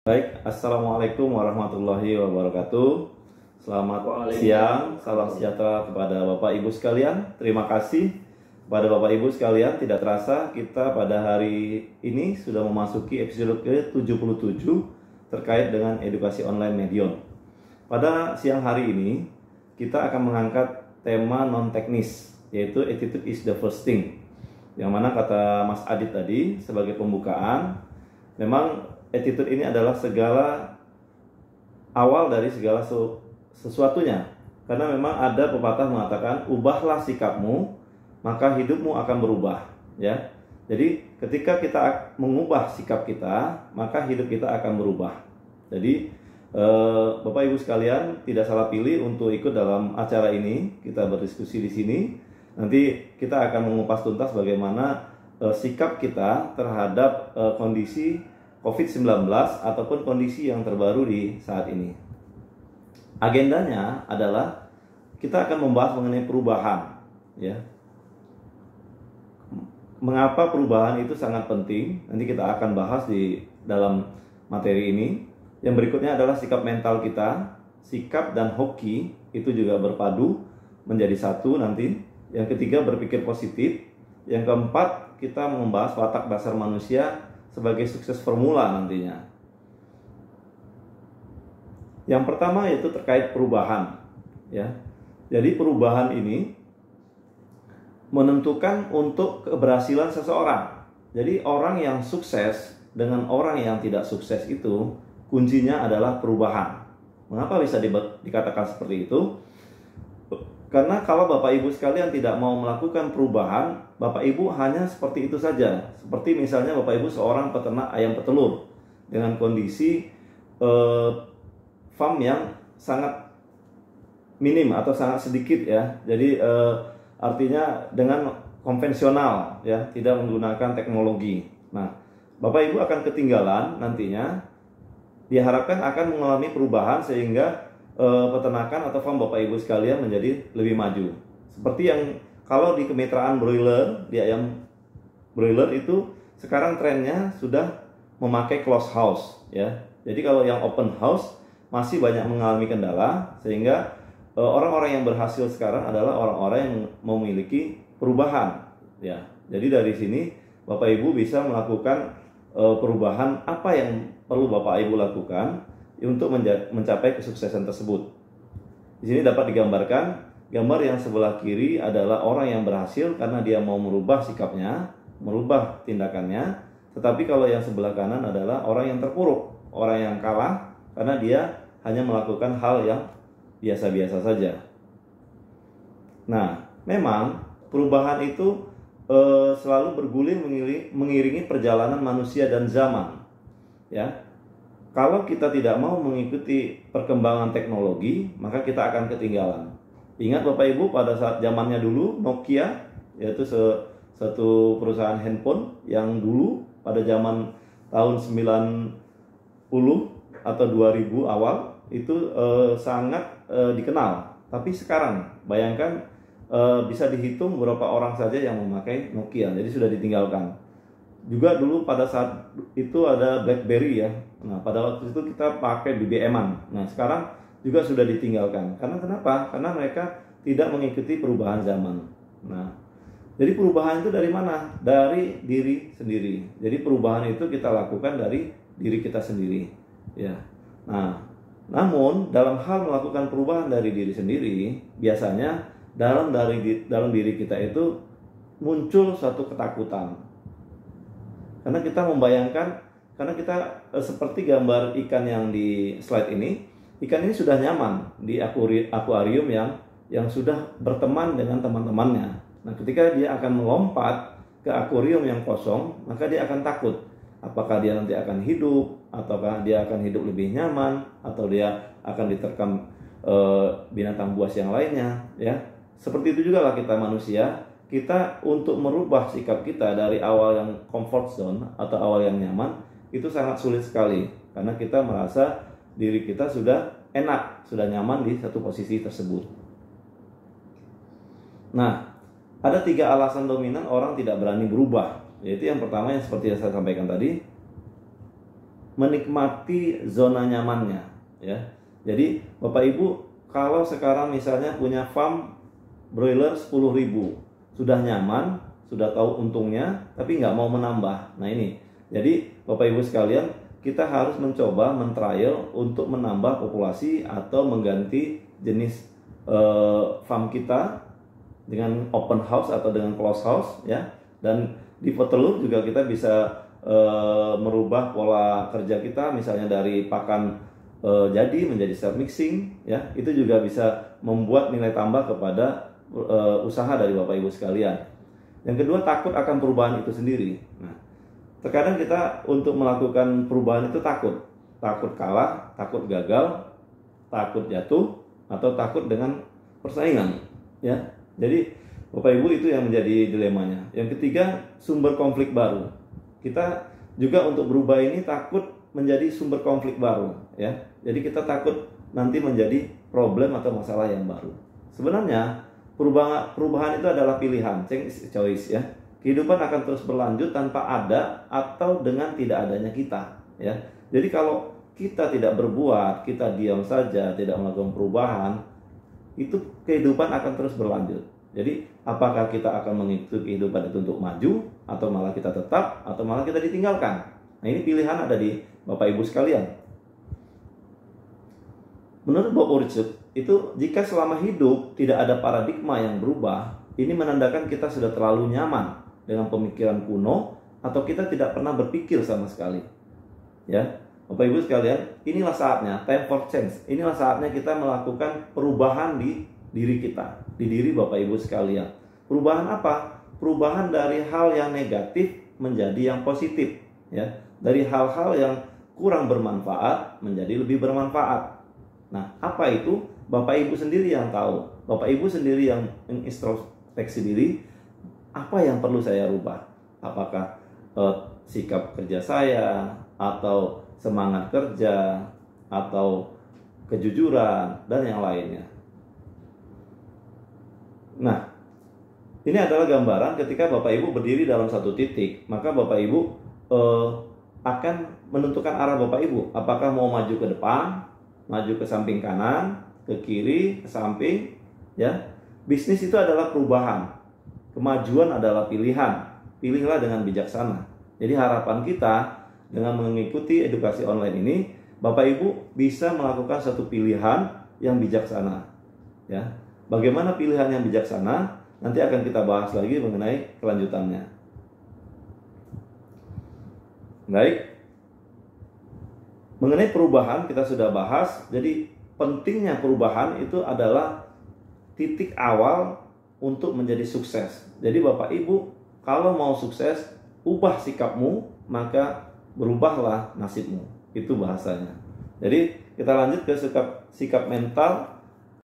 Baik, Assalamualaikum warahmatullahi wabarakatuh. Selamat siang, salam sejahtera kepada Bapak Ibu sekalian. Terima kasih kepada Bapak Ibu sekalian. Tidak terasa kita pada hari ini sudah memasuki episode ke-77 terkait dengan edukasi online Medion. Pada siang hari ini kita akan mengangkat tema non-teknis, yaitu attitude is the first thing. Yang mana kata Mas Adit tadi sebagai pembukaan, memang attitude ini adalah segala awal dari segala sesuatunya. Karena memang ada pepatah mengatakan, ubahlah sikapmu, maka hidupmu akan berubah. Ya, jadi ketika kita mengubah sikap kita, maka hidup kita akan berubah. Jadi Bapak Ibu sekalian tidak salah pilih untuk ikut dalam acara ini. Kita berdiskusi di sini. Nanti kita akan mengupas tuntas bagaimana sikap kita terhadap kondisi COVID-19 ataupun kondisi yang terbaru di saat ini. Agendanya adalah kita akan membahas mengenai perubahan, ya. Mengapa perubahan itu sangat penting? Nanti kita akan bahas di dalam materi ini. Yang berikutnya adalah sikap mental kita, sikap dan hoki itu juga berpadu menjadi satu nanti. Yang ketiga, berpikir positif. Yang keempat, kita membahas watak dasar manusia sebagai sukses formula nantinya. Yang pertama yaitu terkait perubahan, ya. Jadi perubahan ini menentukan untuk keberhasilan seseorang. Jadi orang yang sukses dengan orang yang tidak sukses itu kuncinya adalah perubahan. Mengapa bisa dikatakan seperti itu? Karena kalau Bapak Ibu sekalian tidak mau melakukan perubahan, Bapak Ibu hanya seperti itu saja. Seperti misalnya Bapak Ibu seorang peternak ayam petelur dengan kondisi farm yang sangat minim atau sangat sedikit, ya. Jadi artinya dengan konvensional, ya, tidak menggunakan teknologi. Nah, Bapak Ibu akan ketinggalan nantinya. Diharapkan akan mengalami perubahan sehingga peternakan atau farm Bapak Ibu sekalian menjadi lebih maju. Seperti yang kalau di kemitraan broiler, di ayam broiler itu sekarang trennya sudah memakai closed house, ya. Jadi kalau yang open house masih banyak mengalami kendala, sehingga orang-orang yang berhasil sekarang adalah orang-orang yang memiliki perubahan, ya. Jadi dari sini Bapak Ibu bisa melakukan perubahan apa yang perlu Bapak Ibu lakukan untuk mencapai kesuksesan tersebut. Di sini dapat digambarkan, gambar yang sebelah kiri adalah orang yang berhasil karena dia mau merubah sikapnya, merubah tindakannya. Tetapi kalau yang sebelah kanan adalah orang yang terpuruk, orang yang kalah karena dia hanya melakukan hal yang biasa-biasa saja. Nah, memang perubahan itu selalu bergulir mengiringi perjalanan manusia dan zaman, ya. Kalau kita tidak mau mengikuti perkembangan teknologi, maka kita akan ketinggalan. Ingat Bapak Ibu, pada saat zamannya dulu Nokia, yaitu satu perusahaan handphone yang dulu pada zaman tahun 90 atau 2000 awal itu sangat dikenal. Tapi sekarang bayangkan bisa dihitung beberapa orang saja yang memakai Nokia, jadi sudah ditinggalkan. Juga dulu pada saat itu ada BlackBerry, ya. Nah, pada waktu itu kita pakai BBM-an. Nah, sekarang juga sudah ditinggalkan. Karena kenapa? Karena mereka tidak mengikuti perubahan zaman. Nah, jadi perubahan itu dari mana? Dari diri sendiri. Jadi perubahan itu kita lakukan dari diri kita sendiri, ya. Nah, namun dalam hal melakukan perubahan dari diri sendiri, biasanya dalam diri kita itu muncul suatu ketakutan. Karena kita membayangkan, karena kita seperti gambar ikan yang di slide ini, ikan ini sudah nyaman di akuarium yang sudah berteman dengan teman-temannya. Nah, ketika dia akan melompat ke akuarium yang kosong, maka dia akan takut. Apakah dia nanti akan hidup, ataukah dia akan hidup lebih nyaman, atau dia akan diterkam binatang buas yang lainnya, ya. Seperti itu juga lah kita manusia. Kita untuk merubah sikap kita dari awal yang comfort zone atau awal yang nyaman itu sangat sulit sekali, karena kita merasa diri kita sudah enak, sudah nyaman di satu posisi tersebut. Nah, ada 3 alasan dominan orang tidak berani berubah, yaitu yang pertama yang seperti yang saya sampaikan tadi, menikmati zona nyamannya, ya. Jadi Bapak Ibu, kalau sekarang misalnya punya farm broiler 10.000, sudah nyaman, sudah tahu untungnya, tapi nggak mau menambah. Nah ini, jadi Bapak Ibu sekalian, kita harus mencoba men-trial untuk menambah populasi atau mengganti jenis farm kita dengan open house atau dengan closed house, ya. Dan di petelur juga kita bisa merubah pola kerja kita, misalnya dari pakan jadi menjadi self mixing, ya. Itu juga bisa membuat nilai tambah kepada usaha dari Bapak Ibu sekalian. Yang kedua, takut akan perubahan itu sendiri. Nah, terkadang kita untuk melakukan perubahan itu takut kalah, takut gagal, takut jatuh, atau takut dengan persaingan, ya. Jadi Bapak Ibu, itu yang menjadi dilemanya. Yang ketiga, sumber konflik baru. Kita juga untuk berubah ini takut menjadi sumber konflik baru, ya. Jadi kita takut nanti menjadi problem atau masalah yang baru. Sebenarnya perubahan itu adalah pilihan, choice, ya. Kehidupan akan terus berlanjut tanpa ada atau dengan tidak adanya kita, ya. Jadi kalau kita tidak berbuat, kita diam saja, tidak melakukan perubahan, itu kehidupan akan terus berlanjut. Jadi apakah kita akan mengikuti kehidupan itu untuk maju, atau malah kita tetap, atau malah kita ditinggalkan. Nah ini pilihan ada di Bapak Ibu sekalian. Menurut Bob Urchuk, itu jika selama hidup tidak ada paradigma yang berubah, ini menandakan kita sudah terlalu nyaman dengan pemikiran kuno, atau kita tidak pernah berpikir sama sekali. Ya, Bapak Ibu sekalian, inilah saatnya, time for change. Inilah saatnya kita melakukan perubahan di diri kita, di diri Bapak Ibu sekalian. Perubahan apa? Perubahan dari hal yang negatif menjadi yang positif, ya. Dari hal-hal yang kurang bermanfaat menjadi lebih bermanfaat. Nah, apa itu? Bapak Ibu sendiri yang tahu. Bapak Ibu sendiri yang introspeksi diri, apa yang perlu saya rubah? Apakah sikap kerja saya, atau semangat kerja, atau kejujuran, dan yang lainnya. Nah, ini adalah gambaran ketika Bapak Ibu berdiri dalam satu titik, maka Bapak Ibu akan menentukan arah Bapak Ibu. Apakah mau maju ke depan, maju ke samping kanan, ke kiri, ke samping, ya. Bisnis itu adalah perubahan. Kemajuan adalah pilihan. Pilihlah dengan bijaksana. Jadi harapan kita dengan mengikuti edukasi online ini, Bapak Ibu bisa melakukan satu pilihan yang bijaksana, ya. Bagaimana pilihan yang bijaksana? Nanti akan kita bahas lagi mengenai kelanjutannya. Baik. Mengenai perubahan kita sudah bahas. Jadi pentingnya perubahan itu adalah titik awal untuk menjadi sukses. Jadi Bapak Ibu, kalau mau sukses, ubah sikapmu, maka berubahlah nasibmu. Itu bahasanya. Jadi kita lanjut ke sikap mental